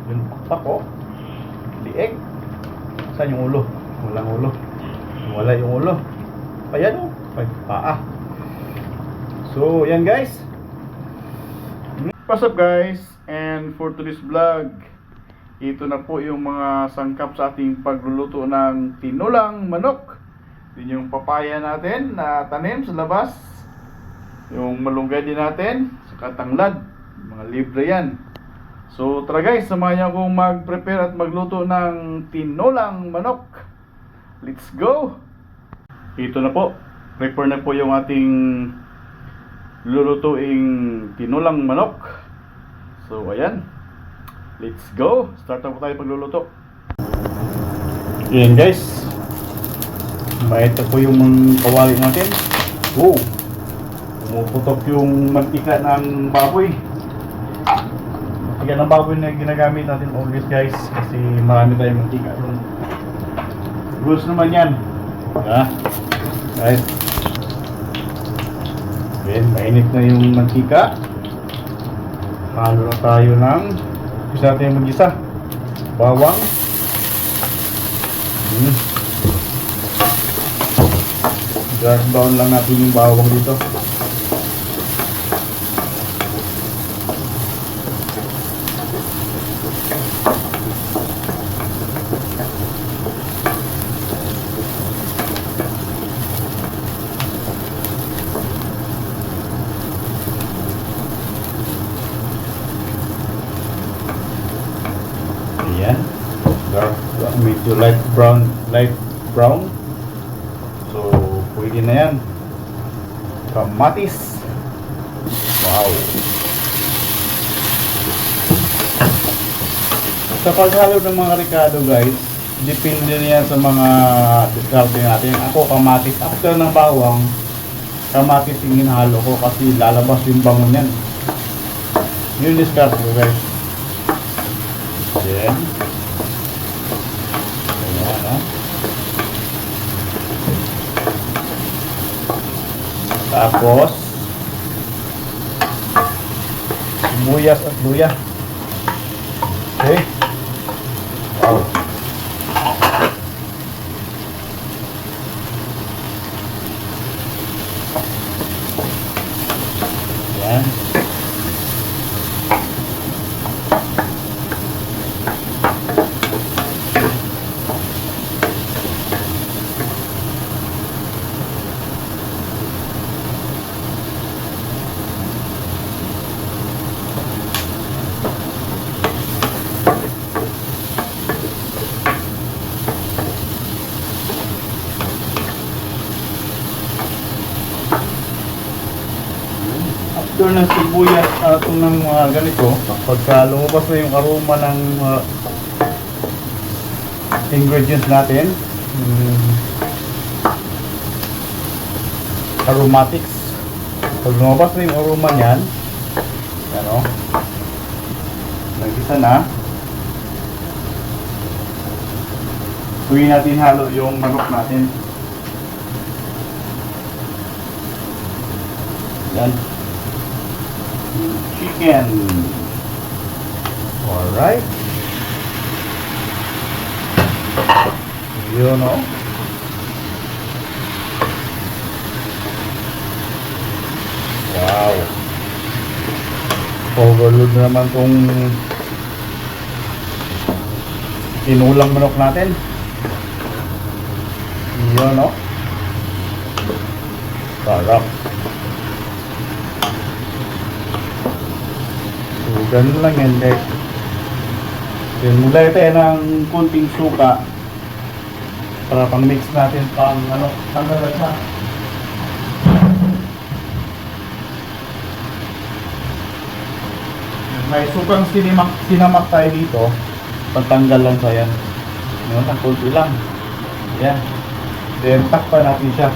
Yung pakpak ko. Lieg. Saan yung ulo? Walang ulo. Wala yung ulo. Ayan o. Paa. So, yan guys. What's up guys? And for today's vlog, ito na po yung mga sangkap sa ating pagluluto ng tinulang manok. Yun yung papaya natin na tanim sa labas. Yung malunggay din natin sa katanglad. Mga libre yan. So tara guys, samahan niyo akong mag-prepare at magluto ng tinulang manok. Let's go! Ito na po. Prepare na po yung ating lulutuing tinulang manok. So ayan. Let's go! Start na po tayo pagluluto. Ayan guys. Ito po yung kawali natin. Wow! Pumuputok yung mantika ng baboy. Mantika ng baboy na ginagamit natin always guys. Kasi marami tayong mantika. Rules naman yan. Right. Ayan, mainit na yung mantika. Halo na tayo ng isa natin mag-isa. Bawang. Gas down lang natin yung bawang dito. Ayan. Medyo light brown. So, pwede na yan. Kamatis. Wow. Sa paghalo ng mga ricado guys, depende na yan sa mga diskarte natin. Ako kamatis. After ng bawang, kamatis yung hinahalo ko kasi lalabas yung bango niyan. Yung diskarte ko guys. Then, ayan ha. Tapos sibuyas at luya. Okay. Wow. Ayan. After ng sibuyas itong ng mga ganito, pagka lumabas na yung aroma ng ingredients natin, aromatics, pag lumabas na yung aroma niyan, ano, nag-isa na, tuwin natin halo yung manok natin. Yan. Chicken. Alright. Yun o. Wow. Overload naman tong tinulang manok natin. Yun o. Sarap. So, ganun lang yan guys. Then, mulay tayo ng konting suka para pang mix natin pang ano, tanggal na siya. May sukang sinamak tayo dito. Pantanggal lang sa yan. Yun, ang konti lang. Yan. Then, takpan natin siya.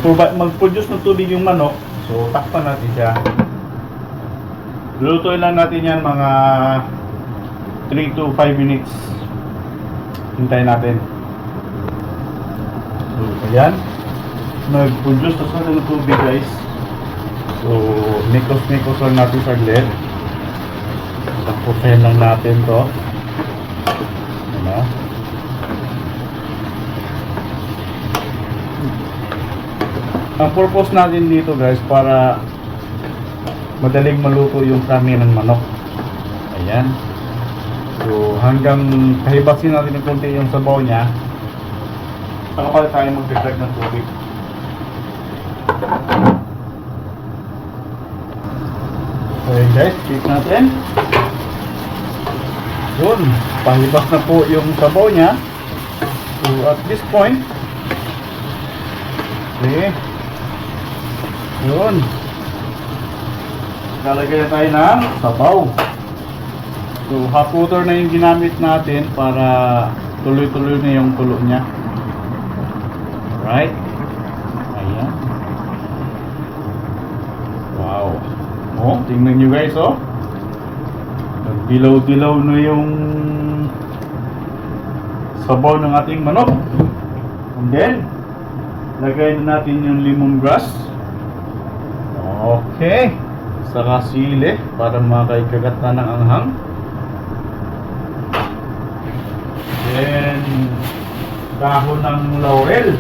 Mag-produce ng tubig yung manok, so takpan natin siya. Lulutuin lang natin yan mga 3 to 5 minutes. Hintayin natin. So, ayan. Nag-produce na sa ng tubig, guys. So, nikos-nikos lang natin saglit. Tapusin lang natin to. Ano? Ang purpose natin dito, guys, para madaling maluto yung karne ng manok. Ayan. So, hanggang pahibasin natin ng konti yung sabaw niya, saka pala tayo magdagdag ng tubig. So, ayan guys, check natin. Yun, pahibas na po yung sabaw niya. So, at this point, okay, yun, lalagay na tayo ng sabaw. So, hot water na yung ginamit natin para tuloy-tuloy na yung tulo niya. Alright. Ayan. Wow. Oh, tingnan nyo guys, oh. Nagdilaw-dilaw na yung sabaw ng ating manok. And then, lagay na natin yung lemongrass. Okay. Saka sili para makakagat na ng anghang. Then, dahon ng laurel.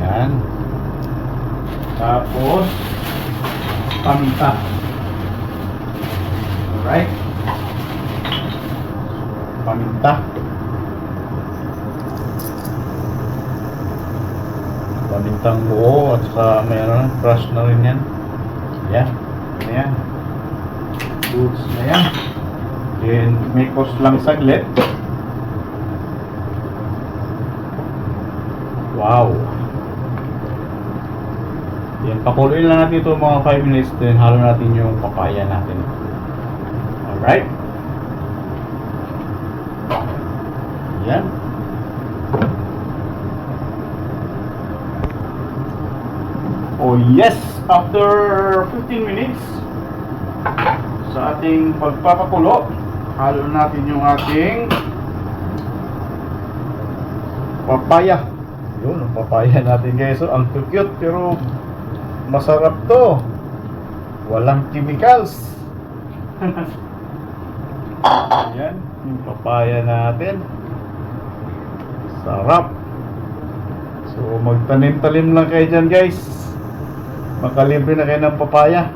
Yan. Tapos, paminta. Alright. Paminta. Pamintang buo at saka mayroon crush na rin yan. Yan. Ayan. Goods na yan. Then, mikos lang saglit. Wow. Yan, pakuloyin lang natin ito mga 5 minutes. Then, halo natin yung papaya natin. Alright. Yan. Oh yes! After 15 minutes sa ating pagpapakulo, halo natin yung ating papaya. Yun, ang papaya natin guys. So, ang cute pero masarap to. Walang chemicals. Ayan, yung papaya natin. Sarap. So, magtanim-tanim lang kayo dyan guys. Makalibre na kayo ng papaya.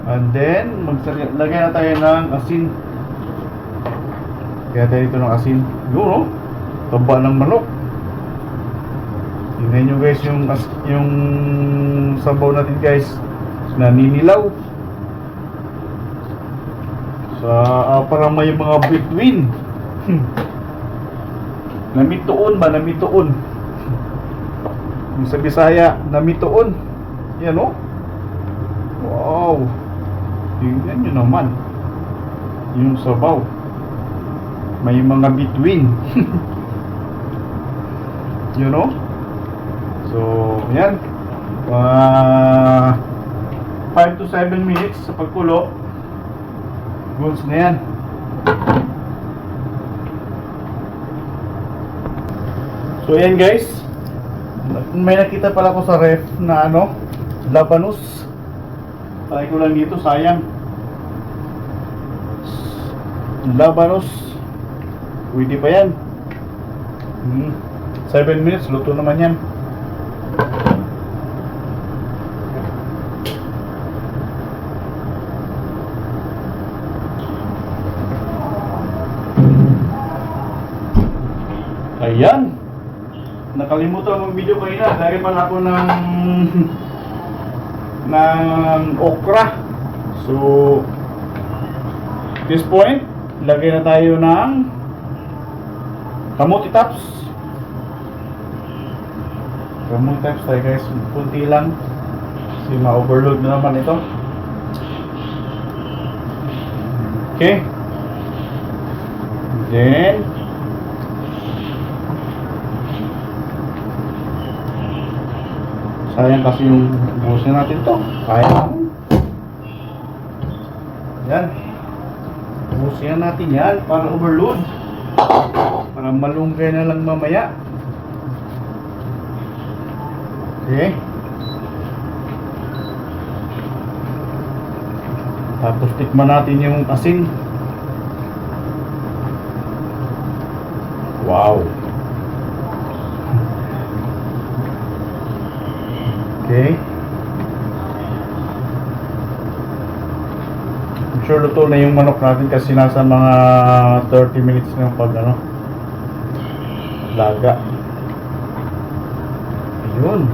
And then, lagay na tayo ng asin. Kaya tayo dito ng asin. Yun, oh. Taba ng manok. Tingnan nyo guys yung sabaw natin guys. Naninilaw. Parang may mga between. Namitoon ba? Namitoon. Yung sa Bisaya, namitoon. Yan o. Wow. Tingnan nyo naman. Yung sabaw. May mga between. You know? So, yan. 5 to 7 minutes sa pagkulo. Goods na yan. So, yan guys. May nakita pala ko sa ref na ano, labanos. Try ko lang dito, sayang. Labanos. Pwede pa yan. 7 minutes, luto naman yan. Ayan. Nakalimutan mag video kanina. Lagyan pala ako ng okra. So, at this point, lagay na tayo ng kamuti tops. Kamuti tops tayo guys. Kunti lang. Kasi ma-overload na naman ito. Okay. Then, sayang kasi yung busin natin to. Kaya Yan. Ubusin natin yan para overload. Para malunggay na lang mamaya. Okay. Tapos tikman natin yung asin. Wow. Okay. I'm sure luto na yung manok natin kasi nasa mga 30 minutes na yung pag laga. Ayun.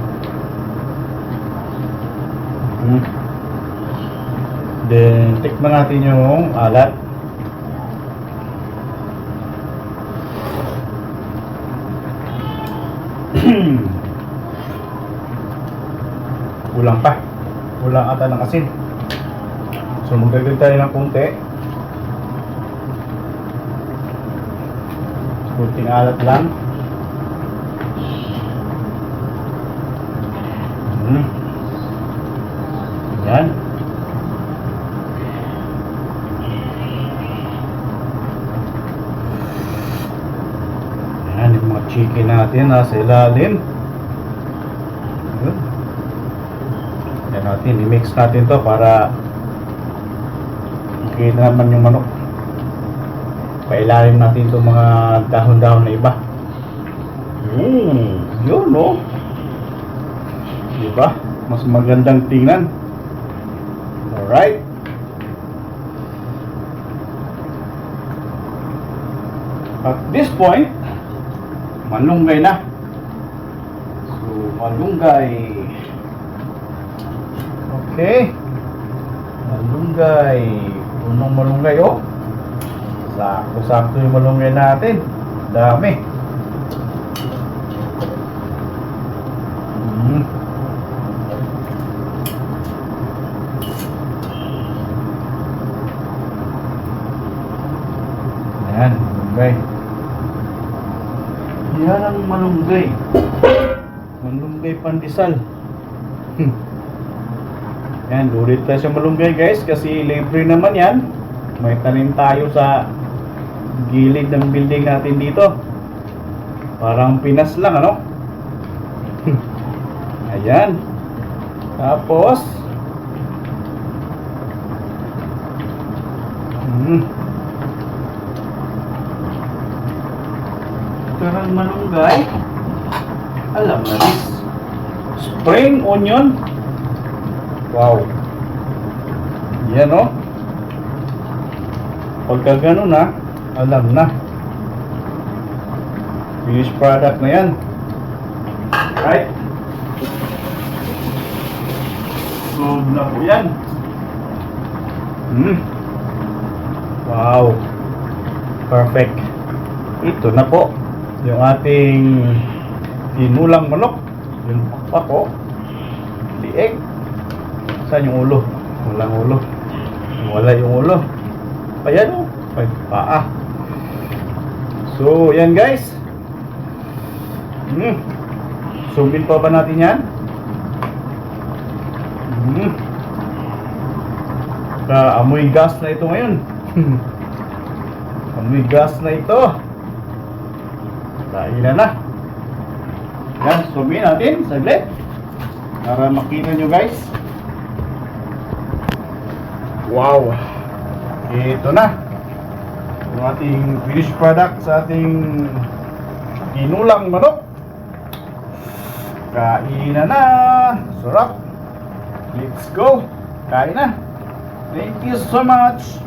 Then tikman natin yung alat. Kulang pa. Kulang ata ng asin. So magdagdag tayo ng konti. Kunting alat lang. Yan. Yan yung mga chicken natin nasa ilalim. Yan natin, i-mix natin to para makita naman yung manok. Pailalim natin itong mga dahon-dahon na iba. Yun no. Diba? Mas magandang tingnan. Alright. At this point, malunggay na. So, malunggay. Okay. Malunggay. Punong malunggay, oh. Sakto-sakto yung malunggay natin. Dami. Yan, malunggay. Yan ang malunggay. Malunggay pandesal. Yan, ulit tayo sa malunggay guys kasi libre naman yan. May tanim tayo sa gilid ng building natin dito. Parang Pinas lang, ano? Ayan. Tapos karang malunggay. Alam na this. Spring onion. Wow. Yan o. Pagka ganun na, alam na. Finished product na yan. Right? So na po yan. Wow. Perfect. Ito na po yung ating tinulang manok. Yung pakpak, lieg. Saan yung ulo? Walang ulo. Wala yung ulo. Ayan o. May paa. So, yan guys. Sumin pa ba natin yan? Amoy gas na ito ngayon. Amoy gas na ito. Kainan na. Yan, sumin natin saglit para makita nyo guys. Wow. Ito na yung ating finished product sa ating tinulang manok. Kainan na. Sarap. Let's go. Kain na. Thank you so much.